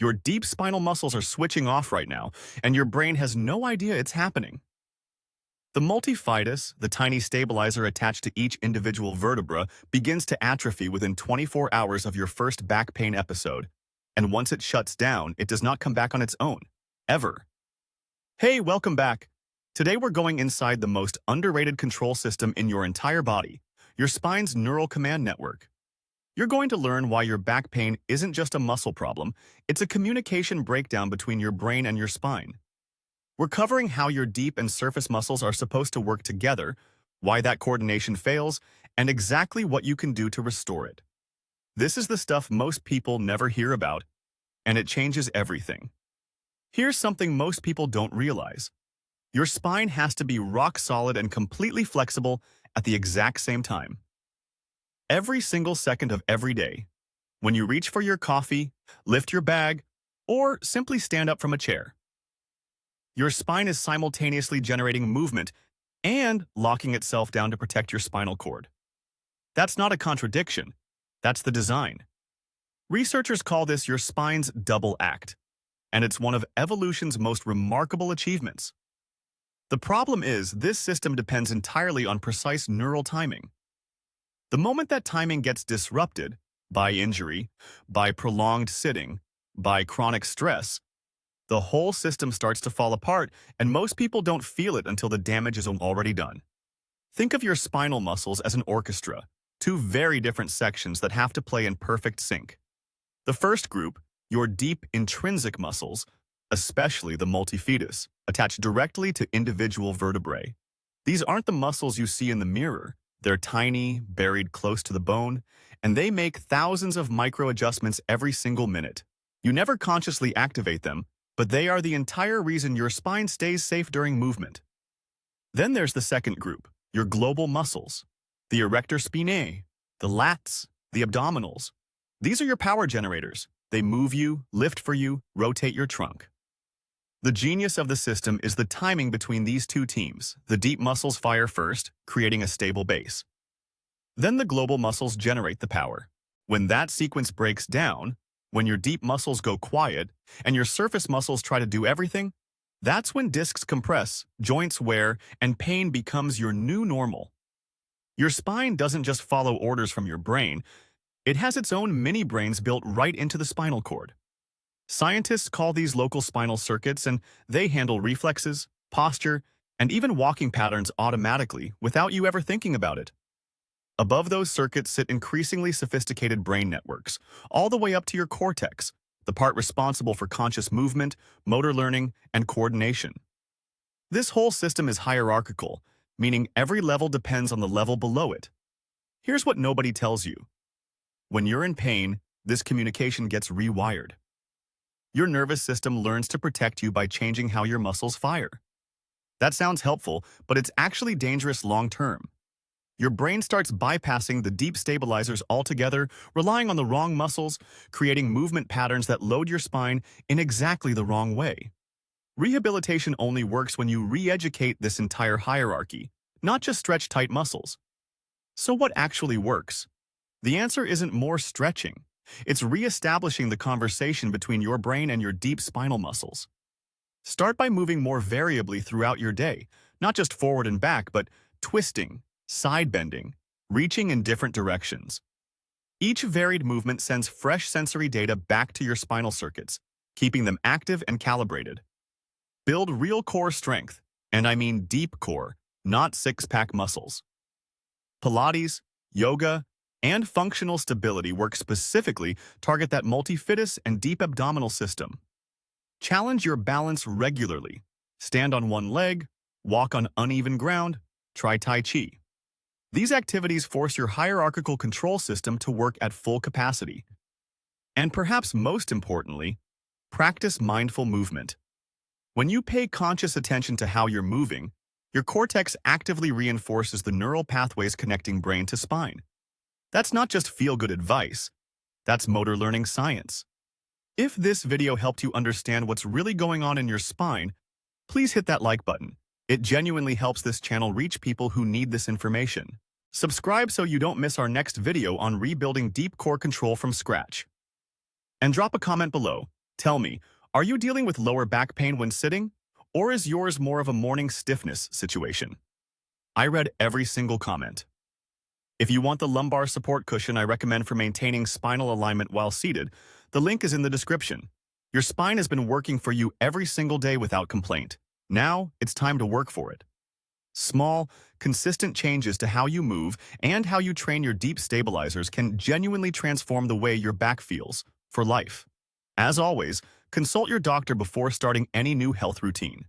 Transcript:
Your deep spinal muscles are switching off right now, and your brain has no idea it's happening. The multifidus, the tiny stabilizer attached to each individual vertebra, begins to atrophy within 24 hours of your first back pain episode. And once it shuts down, it does not come back on its own. Ever. Hey, welcome back. Today we're going inside the most underrated control system in your entire body, your spine's neural command network. You're going to learn why your back pain isn't just a muscle problem, it's a communication breakdown between your brain and your spine. We're covering how your deep and surface muscles are supposed to work together, why that coordination fails, and exactly what you can do to restore it. This is the stuff most people never hear about, and it changes everything. Here's something most people don't realize. Your spine has to be rock solid and completely flexible at the exact same time. Every single second of every day, when you reach for your coffee, lift your bag, or simply stand up from a chair, your spine is simultaneously generating movement and locking itself down to protect your spinal cord. That's not a contradiction. That's the design. Researchers call this your spine's double act, and it's one of evolution's most remarkable achievements. The problem is, this system depends entirely on precise neural timing. The moment that timing gets disrupted by injury, by prolonged sitting, by chronic stress, the whole system starts to fall apart, and most people don't feel it until the damage is already done. Think of your spinal muscles as an orchestra, two very different sections that have to play in perfect sync. The first group, your deep intrinsic muscles, especially the multifidus, attach directly to individual vertebrae. These aren't the muscles you see in the mirror. They're tiny, buried close to the bone, and they make thousands of micro-adjustments every single minute. You never consciously activate them, but they are the entire reason your spine stays safe during movement. Then there's the second group, your global muscles, the erector spinae, the lats, the abdominals. These are your power generators. They move you, lift for you, rotate your trunk. The genius of the system is the timing between these two teams. The deep muscles fire first, creating a stable base. Then the global muscles generate the power. When that sequence breaks down, when your deep muscles go quiet and your surface muscles try to do everything, that's when discs compress, joints wear, and pain becomes your new normal. Your spine doesn't just follow orders from your brain. It has its own mini-brains built right into the spinal cord. Scientists call these local spinal circuits, and they handle reflexes, posture, and even walking patterns automatically without you ever thinking about it. Above those circuits sit increasingly sophisticated brain networks, all the way up to your cortex, the part responsible for conscious movement, motor learning, and coordination. This whole system is hierarchical, meaning every level depends on the level below it. Here's what nobody tells you. When you're in pain, this communication gets rewired. Your nervous system learns to protect you by changing how your muscles fire. That sounds helpful, but it's actually dangerous long-term. Your brain starts bypassing the deep stabilizers altogether, relying on the wrong muscles, creating movement patterns that load your spine in exactly the wrong way. Rehabilitation only works when you re-educate this entire hierarchy, not just stretch tight muscles. So what actually works? The answer isn't more stretching. It's re-establishing the conversation between your brain and your deep spinal muscles. Start by moving more variably throughout your day, not just forward and back, but twisting, side bending, reaching in different directions. Each varied movement sends fresh sensory data back to your spinal circuits, keeping them active and calibrated. Build real core strength, and I mean deep core, not six-pack muscles. Pilates, yoga, and functional stability work specifically target that multifidus and deep abdominal system. Challenge your balance regularly. Stand on one leg, walk on uneven ground, try Tai Chi. These activities force your hierarchical control system to work at full capacity. And perhaps most importantly, practice mindful movement. When you pay conscious attention to how you're moving, your cortex actively reinforces the neural pathways connecting brain to spine. That's not just feel-good advice. That's motor learning science. If this video helped you understand what's really going on in your spine, please hit that like button. It genuinely helps this channel reach people who need this information. Subscribe so you don't miss our next video on rebuilding deep core control from scratch. And drop a comment below. Tell me, are you dealing with lower back pain when sitting? Or is yours more of a morning stiffness situation? I read every single comment. If you want the lumbar support cushion I recommend for maintaining spinal alignment while seated, the link is in the description. Your spine has been working for you every single day without complaint. Now, it's time to work for it. Small, consistent changes to how you move and how you train your deep stabilizers can genuinely transform the way your back feels for life. As always, consult your doctor before starting any new health routine.